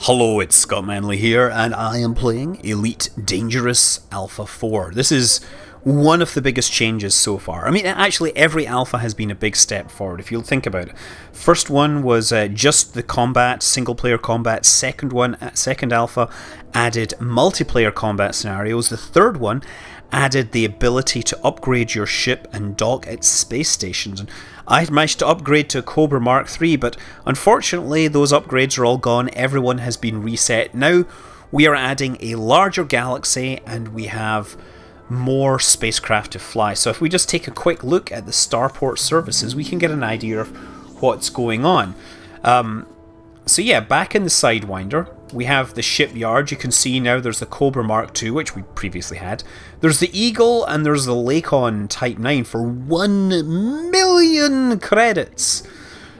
Hello, it's Scott Manley here, and I am playing Elite Dangerous Alpha 4. This is one of the biggest changes so far. I mean, actually, every alpha has been a big step forward, if you'll think about it. First one was just the combat, single-player combat. Second alpha, added multiplayer combat scenarios. The third one added the ability to upgrade your ship and dock at space stations. And I had managed to upgrade to a Cobra Mark III, but unfortunately those upgrades are all gone. Everyone has been reset. Now we are adding a larger galaxy and we have more spacecraft to fly. So if we just take a quick look at the starport services, we can get an idea of what's going on. So yeah, back in the Sidewinder, we have the shipyard. You can see now there's the Cobra Mark II, which we previously had. There's the Eagle, and there's the Lakon Type 9 for 1 million credits.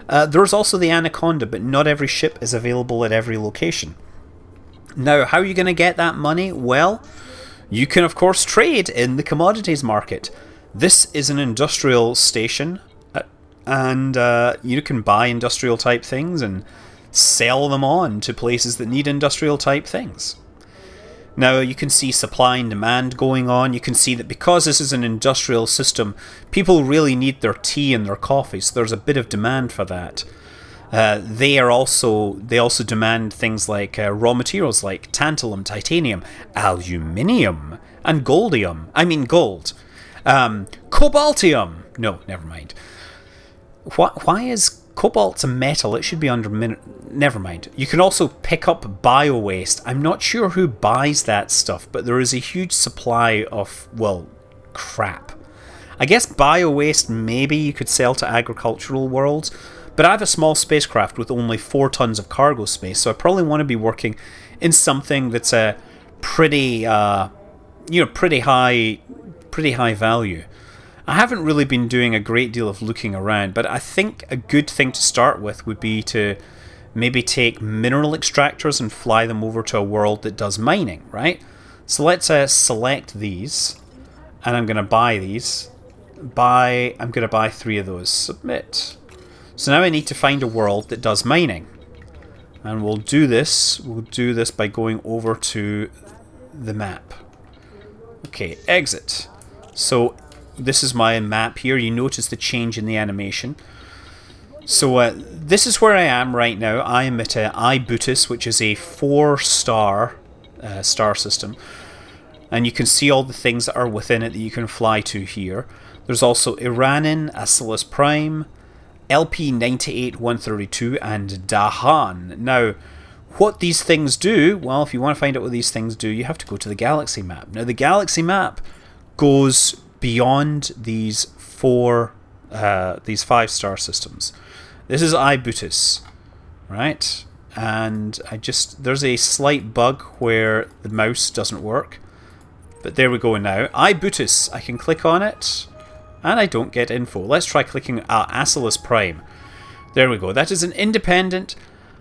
There's also the Anaconda, but not every ship is available at every location. Now, how are you going to get that money? Well, you can, of course, trade in the commodities market. This is an industrial station, and you can buy industrial type things and sell them on to places that need industrial type things. Now you can see supply and demand going on. You can see that because this is an industrial system, people really need their tea and their coffee, so there's a bit of demand for that. They also demand things like raw materials like tantalum, titanium, aluminium, and gold. Cobaltium. No, never mind. Why is cobalt's a metal? It should be under never mind. You can also pick up bio waste. I'm not sure who buys that stuff, but there is a huge supply of, well, crap. I guess bio waste maybe you could sell to agricultural worlds, but I have a small spacecraft with only 4 tons of cargo space, so I probably want to be working in something that's a pretty high value. I haven't really been doing a great deal of looking around, but I think a good thing to start with would be to maybe take mineral extractors and fly them over to a world that does mining, right? So let's select these, and I'm going to buy these. I'm going to buy 3 of those. Submit. So now I need to find a world that does mining. And we'll do this by going over to the map. Okay, exit. So this is my map here. You notice the change in the animation. So this is where I am right now. I am at Ibutis, which is a 4-star star system. And you can see all the things that are within it that you can fly to here. There's also Iranin, Asilis Prime, LP98-132, and Dahan. Now, what these things do, well, if you want to find out what these things do, you have to go to the galaxy map. Now, the galaxy map goes beyond these 5-star systems. This is Ibutis, right? And there's a slight bug where the mouse doesn't work, but there we go now. Ibutis, I can click on it, and I don't get info. Let's try clicking Asilis Prime. There we go. That is an independent,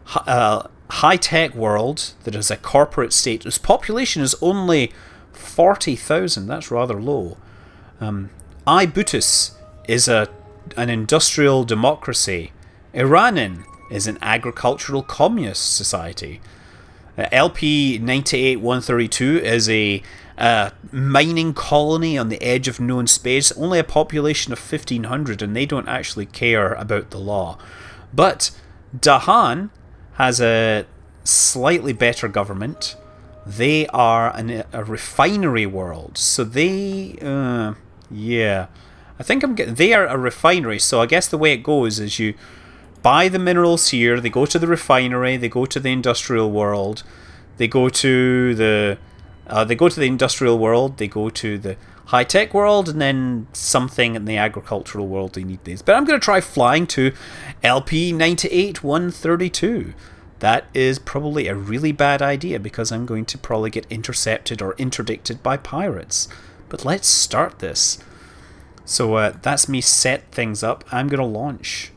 high-tech world that is a corporate state. Its population is only 40,000. That's rather low. Ibutis is an industrial democracy. Iranin is an agricultural communist society. LP98-132 is a mining colony on the edge of known space. Only a population of 1,500, and they don't actually care about the law. But Dahan has a slightly better government. They are a refinery world, so they I think they are a refinery. So I guess the way it goes is you buy the minerals here, they go to the refinery, they go to the industrial world, they go to the industrial world, they go to the high-tech world, and then something in the agricultural world they need these. But I'm going to try flying to LP98-132. That is probably a really bad idea because I'm going to probably get intercepted or interdicted by pirates. But let's start this. So that's me set things up. I'm going to launch.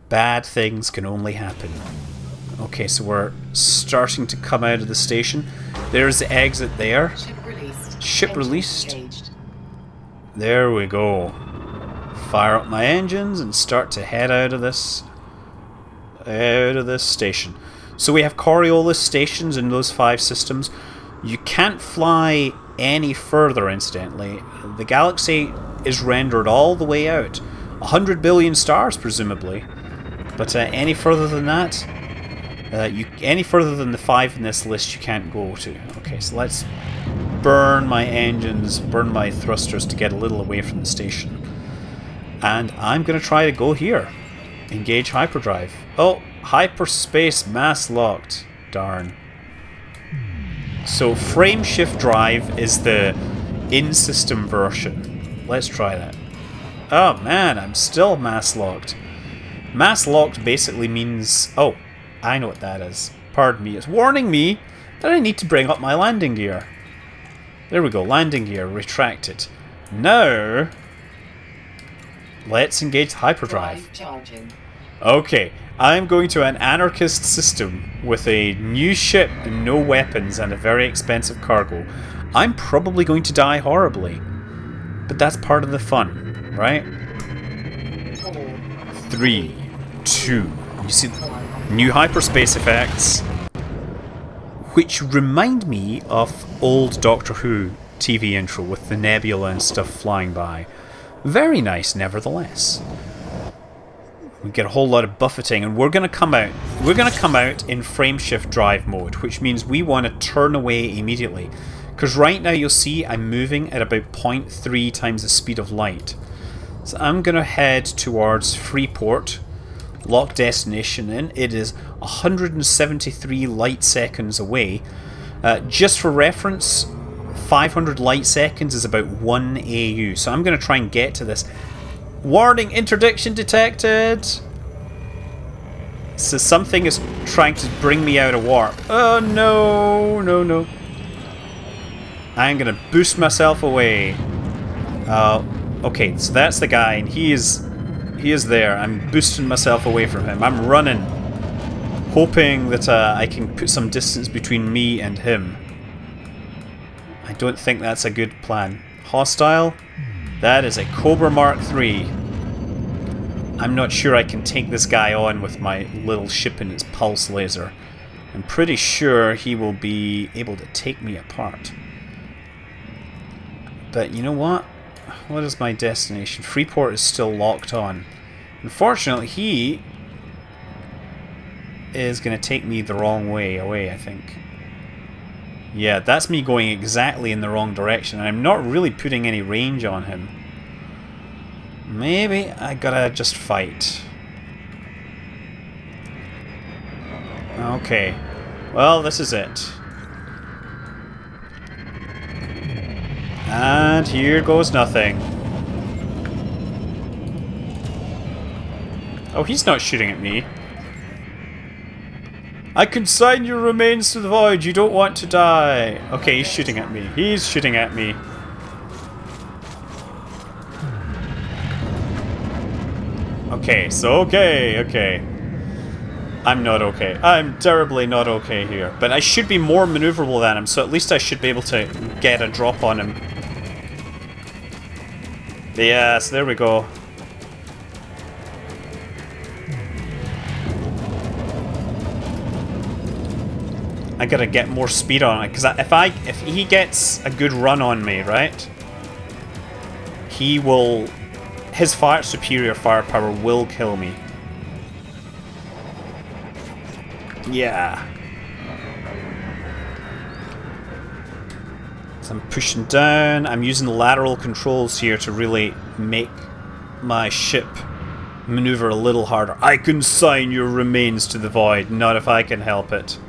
Bad things can only happen. Okay, so we're starting to come out of the station. There's the exit there. Ship released. There we go. Fire up my engines and start to head out of this station. So we have Coriolis stations in those 5 systems. You can't fly any further, incidentally. The galaxy is rendered all the way out. 100 billion stars, presumably. But any further than that, any further than the 5 in this list, you can't go to. Okay, so let's burn my engines, burn my thrusters to get a little away from the station. And I'm going to try to go here. Engage hyperdrive. Oh, hyperspace mass locked. Darn. So frame shift drive is the in-system version. Let's try that. Oh man, I'm still mass locked. Mass locked basically means... Oh, I know what that is. Pardon me. It's warning me that I need to bring up my landing gear. There we go. Landing gear. Retracted. Now... let's engage hyperdrive. Okay, I'm going to an anarchist system with a new ship and no weapons and a very expensive cargo. I'm probably going to die horribly, but that's part of the fun, right? 3, 2. You see, new hyperspace effects, which remind me of old Doctor Who TV intro with the nebula and stuff flying by. Very nice, nevertheless. We get a whole lot of buffeting, and we're going to come out. We're going to come out in frame shift drive mode, which means we want to turn away immediately. Because right now you'll see I'm moving at about 0.3 times the speed of light. So I'm going to head towards Freeport, lock destination in. It is 173 light seconds away. Just for reference, 500 light seconds is about 1 AU. So I'm going to try and get to this. Warning, interdiction detected! So something is trying to bring me out of warp. Oh no, no, no. I'm going to boost myself away. Okay, so that's the guy, and he is there. I'm boosting myself away from him. I'm running, hoping that I can put some distance between me and him. I don't think that's a good plan. Hostile? That is a Cobra Mark III. I'm not sure I can take this guy on with my little ship and its pulse laser. I'm pretty sure he will be able to take me apart. But you know what? What is my destination? Freeport is still locked on. Unfortunately, he is going to take me the wrong way away, I think. Yeah, that's me going exactly in the wrong direction. I'm not really putting any range on him. Maybe I gotta just fight. Okay. Well, this is it. And here goes nothing. Oh, he's not shooting at me. I consign your remains to the void. You don't want to die. Okay, he's shooting at me. He's shooting at me. Okay, so okay. I'm not okay. I'm terribly not okay here. But I should be more maneuverable than him, so at least I should be able to get a drop on him. Yes, there we go. I gotta get more speed on it, because if he gets a good run on me, right? He will... his superior firepower will kill me. Yeah. So I'm pushing down. I'm using the lateral controls here to really make my ship maneuver a little harder. I consign your remains to the void, not if I can help it.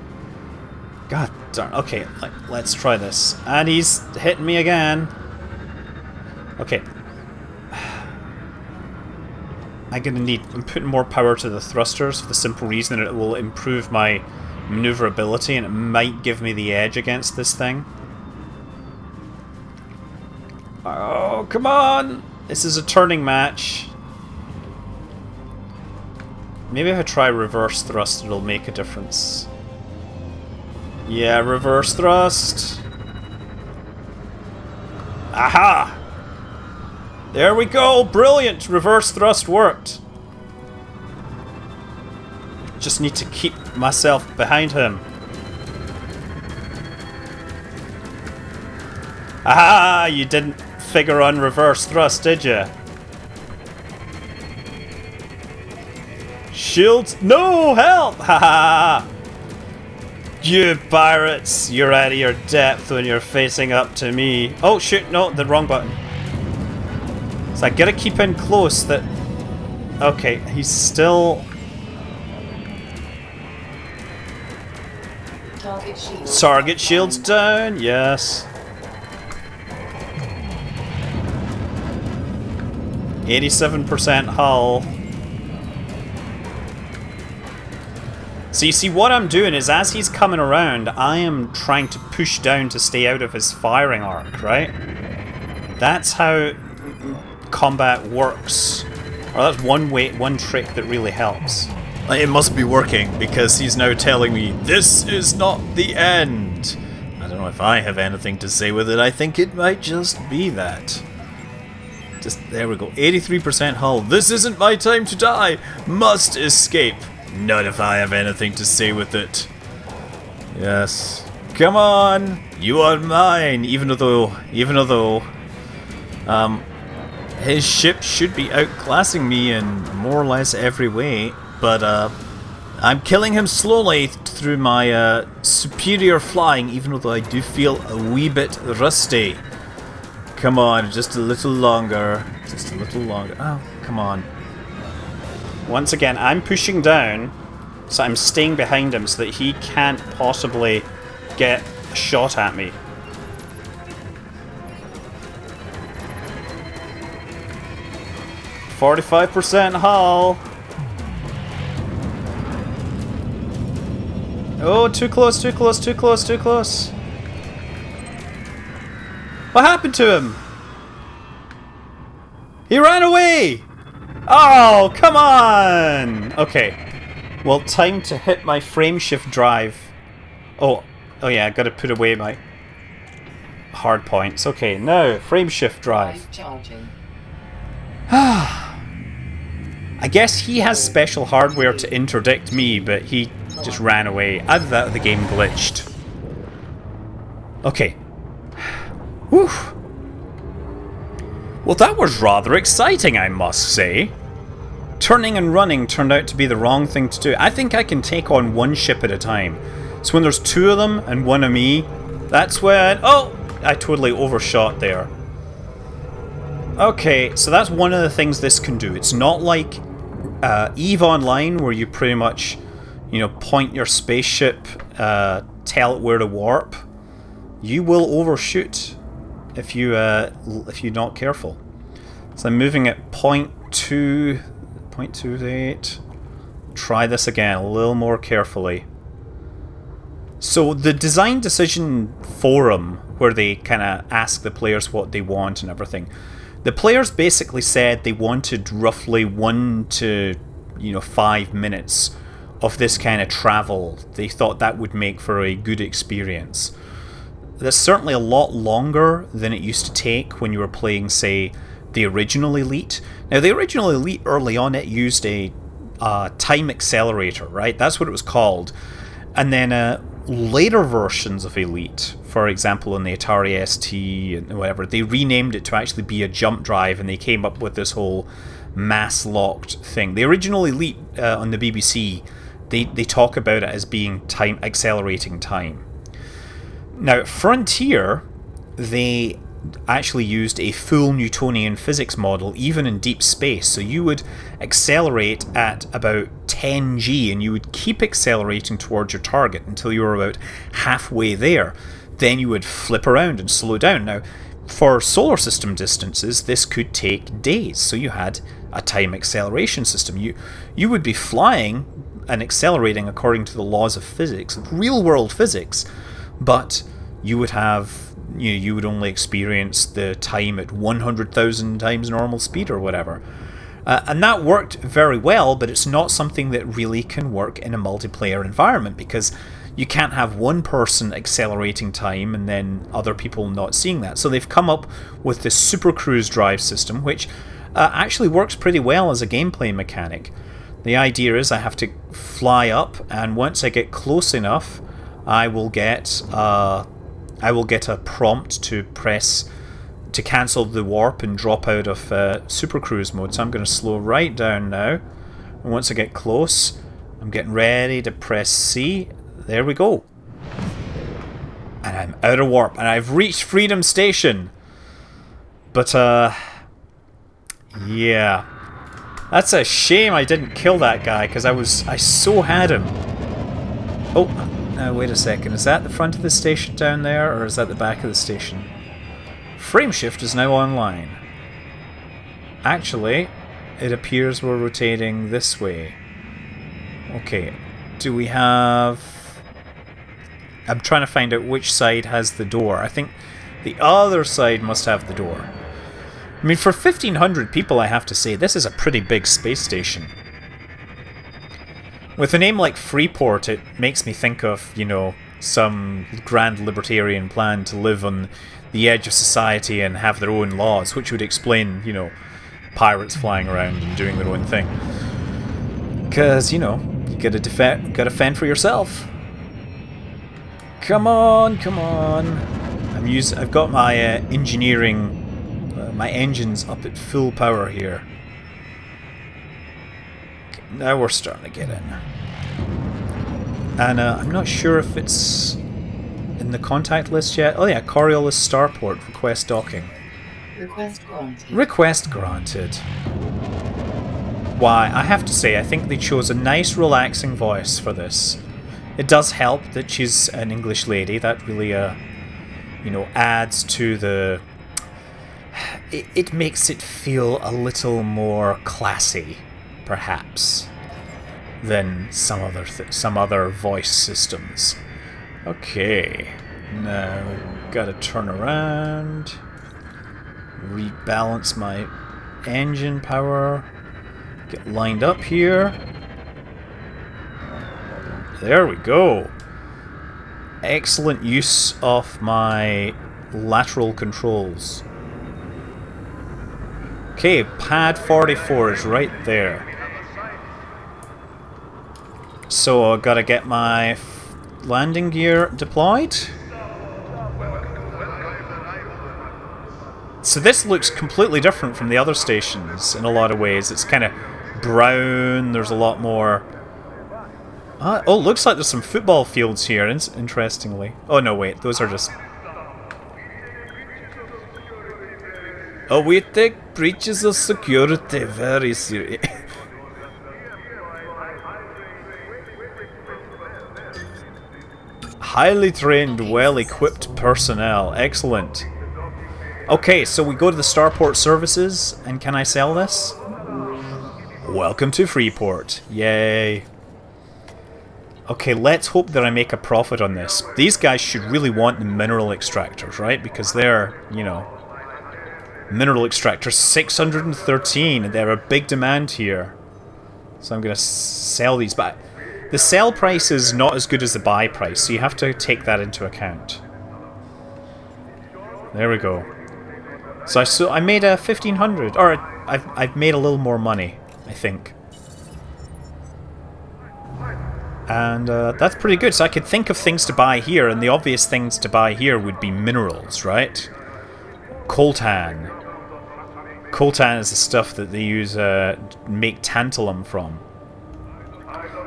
God darn. Okay, let's try this. And he's hitting me again. Okay. I'm putting more power to the thrusters for the simple reason that it will improve my maneuverability and it might give me the edge against this thing. Oh, come on! This is a turning match. Maybe if I try reverse thrust, it'll make a difference. Yeah, reverse thrust. Aha! There we go! Brilliant! Reverse thrust worked. Just need to keep myself behind him. Ah, you didn't figure on reverse thrust, did you? Shields, no help! Ha ha! You pirates, you're out of your depth when you're facing up to me. Oh shoot, no, the wrong button. So I gotta keep in close that... Okay, he's still... Target shields down, yes. 87% hull. So you see, what I'm doing is, as he's coming around, I am trying to push down to stay out of his firing arc, right? That's how combat works. Or that's one trick that really helps. It must be working, because he's now telling me, this is not the end. I don't know if I have anything to say with it. I think it might just be that. There we go. 83% hull. This isn't my time to die. Must escape. Not if I have anything to say with it. Yes. Come on. You are mine. Even though his ship should be outclassing me in more or less every way, but I'm killing him slowly through my superior flying, even though I do feel a wee bit rusty. Come on, just a little longer. Just a little longer. Oh, come on. Once again, I'm pushing down, so I'm staying behind him so that he can't possibly get a shot at me. %45 hull. Oh, too close, too close, too close, too close. What happened to him? He ran away! Oh, come on! Okay. Well, time to hit my frame shift drive. Oh yeah, I gotta put away my hard points. Okay, now, frame shift drive. I guess he has special hardware to interdict me, but he just ran away. Either that or the game glitched. Okay. Whew. Well, that was rather exciting, I must say. Turning and running turned out to be the wrong thing to do. I think I can take on one ship at a time. So when there's two of them and one of me, that's when... Oh! I totally overshot there. Okay, so that's one of the things this can do. It's not like EVE Online, where you pretty much, you know, point your spaceship, tell it where to warp. You will overshoot if you're not careful. So I'm moving at 0.28. Try this again a little more carefully. So the design decision forum, where they kind of ask the players what they want and everything, the players basically said they wanted roughly 1 to 5 minutes of this kind of travel. They thought that would make for a good experience. That's certainly a lot longer than it used to take when you were playing, say, the original Elite. Now, the original Elite, early on, it used a time accelerator, right? That's what it was called. And then later versions of Elite, for example, in the Atari ST and whatever, they renamed it to actually be a jump drive, and they came up with this whole mass-locked thing. The original Elite on the BBC, they talk about it as being time accelerating time. Now, Frontier, they actually used a full Newtonian physics model, even in deep space. So you would accelerate at about 10 G, and you would keep accelerating towards your target until you were about halfway there. Then you would flip around and slow down. Now, for solar system distances, this could take days. So you had a time acceleration system. You would be flying and accelerating according to the laws of physics, real world physics, but you would have, you would only experience the time at 100,000 times normal speed or whatever. And that worked very well, but it's not something that really can work in a multiplayer environment, because you can't have one person accelerating time and then other people not seeing that. So they've come up with this Supercruise drive system, which actually works pretty well as a gameplay mechanic. The idea is I have to fly up, and once I get close enough, I will get a prompt to press to cancel the warp and drop out of Supercruise mode. So I'm going to slow right down now. And once I get close, I'm getting ready to press C. There we go. And I'm out of warp. And I've reached Freedom Station. But, yeah. That's a shame I didn't kill that guy, because I so had him. Oh, now wait a second. Is that the front of the station down there, or is that the back of the station? Frameshift is now online. Actually, it appears we're rotating this way. Okay, do we have... I'm trying to find out which side has the door. I think the other side must have the door. I mean, for 1,500 people, I have to say, this is a pretty big space station. With a name like Freeport, it makes me think of, you know, some grand libertarian plan to live on the edge of society and have their own laws, which would explain, you know, pirates flying around and doing their own thing. Because, you know, you gotta fend for yourself. Come on, come on. I've got my engineering... my engine's up at full power here. Okay, now we're starting to get in. And I'm not sure if it's in the contact list yet. Oh yeah, Coriolis Starport, request docking. Request granted. Request granted. Why, I have to say, I think they chose a nice relaxing voice for this. It does help that she's an English lady. That really, you know, adds to the... It makes it feel a little more classy, perhaps, than some other voice systems. Okay, now gotta turn around, rebalance my engine power, get lined up here. There we go. Excellent use of my lateral controls. Okay, pad 44 is right there. So I gotta get my landing gear deployed. So this looks completely different from the other stations in a lot of ways. It's kind of brown, there's a lot more... oh, looks like there's some football fields here, interestingly. Oh no, wait, those are just... Oh, we take breaches of security very serious. Highly trained, well-equipped personnel. Excellent. Okay, so we go to the Starport services, and can I sell this? Welcome to Freeport. Yay. Okay, let's hope that I make a profit on this. These guys should really want the mineral extractors, right? Because they're, you know... Mineral extractor 613, and they're a big demand here. So I'm going to sell these, but the sell price is not as good as the buy price, so you have to take that into account. There we go. So I made a 1,500, or I've made a little more money, I think. And that's pretty good. So I could think of things to buy here, and the obvious things to buy here would be minerals, right? Coltan. Coltan is the stuff that they use make tantalum from.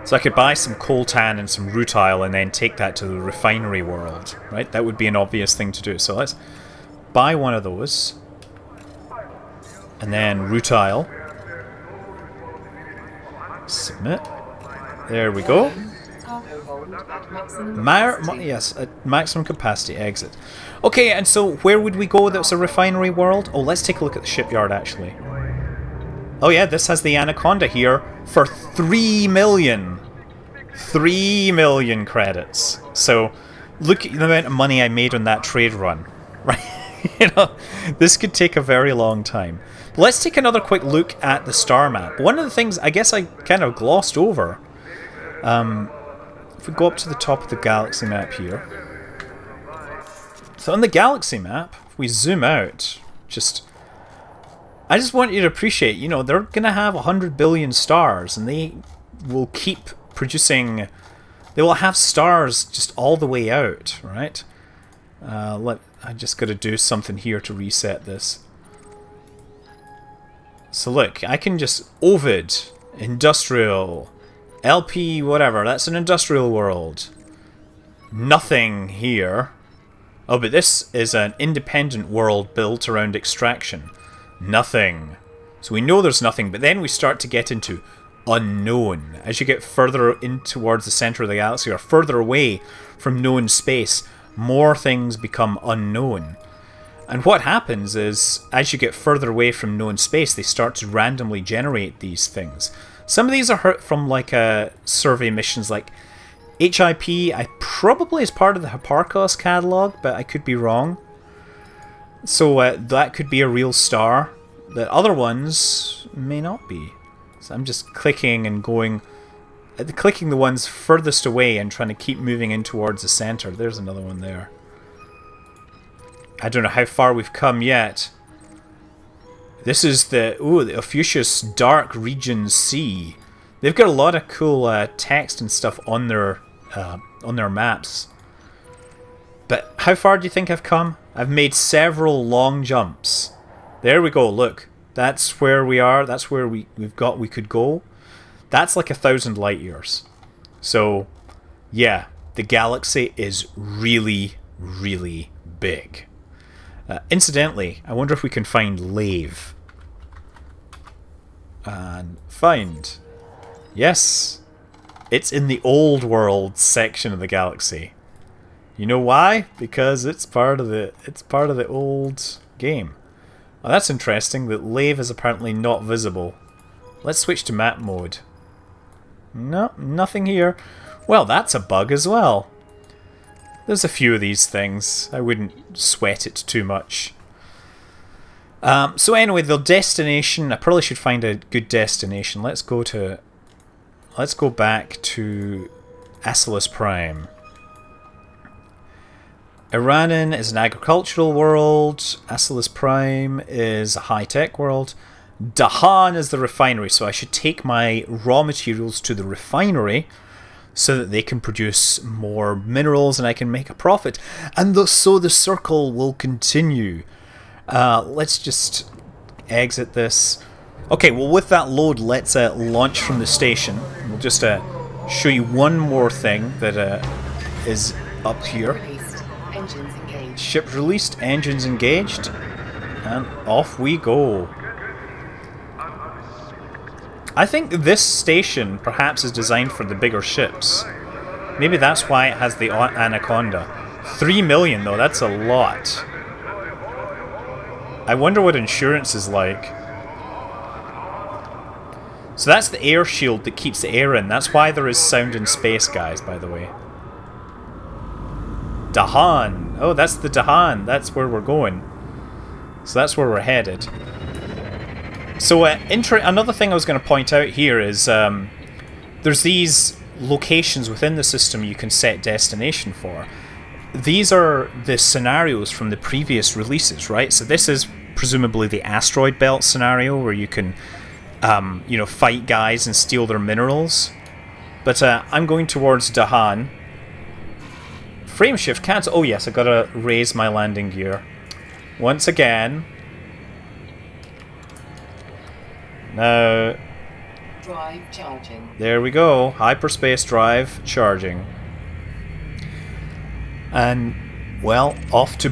So I could buy some coltan and some rutile and then take that to the refinery world, right? That would be an obvious thing to do. So let's buy one of those. And then rutile. Submit. There we go. Yes, at maximum capacity, exit. Okay, and so where would we go that's a refinery world? Oh, let's take a look at the shipyard, actually. Oh yeah, this has the Anaconda here for 3 million. 3 million credits. So, look at the amount of money I made on that trade run. Right? You know, this could take a very long time. But let's take another quick look at the star map. One of the things I guess I kind of glossed over... if we go up to the top of the galaxy map here. So on the galaxy map, if we zoom out, just I just want you to appreciate, you know, they're going to have 100 billion stars, and they will keep producing... They will have stars just all the way out, right? I just got to do something here to reset this. So look, I can just... Ovid, industrial, LP, whatever. That's an industrial world. Nothing here. Oh, but this is an independent world built around extraction. Nothing. So we know there's nothing, but then we start to get into unknown. As you get further in towards the center of the galaxy, or further away from known space, more things become unknown. And what happens is, as you get further away from known space, they start to randomly generate these things. Some of these are from like survey missions like HIP. I probably is part of the Hipparchos catalog, but I could be wrong. So that could be a real star. The other ones may not be. So I'm just clicking and going, clicking the ones furthest away and trying to keep moving in towards the center. There's another one there. I don't know how far we've come yet. This is the Ophiuchus Dark Region C. They've got a lot of cool text and stuff on their maps. But how far do you think I've come? I've made several long jumps. There we go, look. That's where we are. That's where we could go. That's like 1,000 light years. So, yeah, the galaxy is really, really big. Incidentally, I wonder if we can find Lave. And find. Yes. It's in the old world section of the galaxy. You know why? Because it's part of the old game. Oh, that's interesting that Lave is apparently not visible. Let's switch to map mode. No, nothing here. Well, that's a bug as well. There's a few of these things. I wouldn't sweat it too much. So anyway, the destination. I probably should find a good destination. Let's go back to Acilis Prime. Iranan is an agricultural world. Acilis Prime is a high-tech world. Dahan is the refinery, so I should take my raw materials to the refinery so that they can produce more minerals and I can make a profit. And so the circle will continue. Let's just exit this. Okay, well with that load, let's launch from the station. We'll just show you one more thing that is up here. Engines engaged. Ship released, engines engaged, and off we go. I think this station perhaps is designed for the bigger ships. Maybe that's why it has the Anaconda. 3 million though, that's a lot. I wonder what insurance is like. So that's the air shield that keeps the air in. That's why there is sound in space, guys, by the way. Dahan. Oh, that's the Dahan. That's where we're going. So that's where we're headed. So another thing I was going to point out here is there's these locations within the system you can set destination for. These are the scenarios from the previous releases, right? So this is presumably the asteroid belt scenario where you can fight guys and steal their minerals. But I'm going towards Dahan. Frame shift cancel. Oh yes, I gotta raise my landing gear. Once again. Now. Drive charging. There we go. Hyperspace drive charging. And well, off to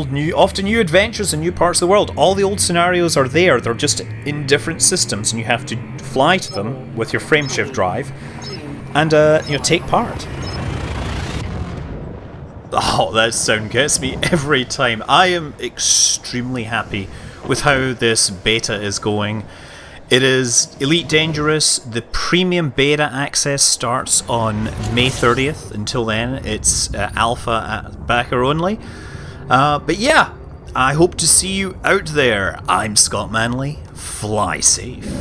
new adventures in new parts of the world. All the old scenarios are there. They're just in different systems, and you have to fly to them with your frame shift drive, and take part. Oh, that sound gets me every time. I am extremely happy with how this beta is going. It is Elite Dangerous. The premium beta access starts on May 30th. Until then, it's alpha backer only. But yeah, I hope to see you out there. I'm Scott Manley. Fly safe.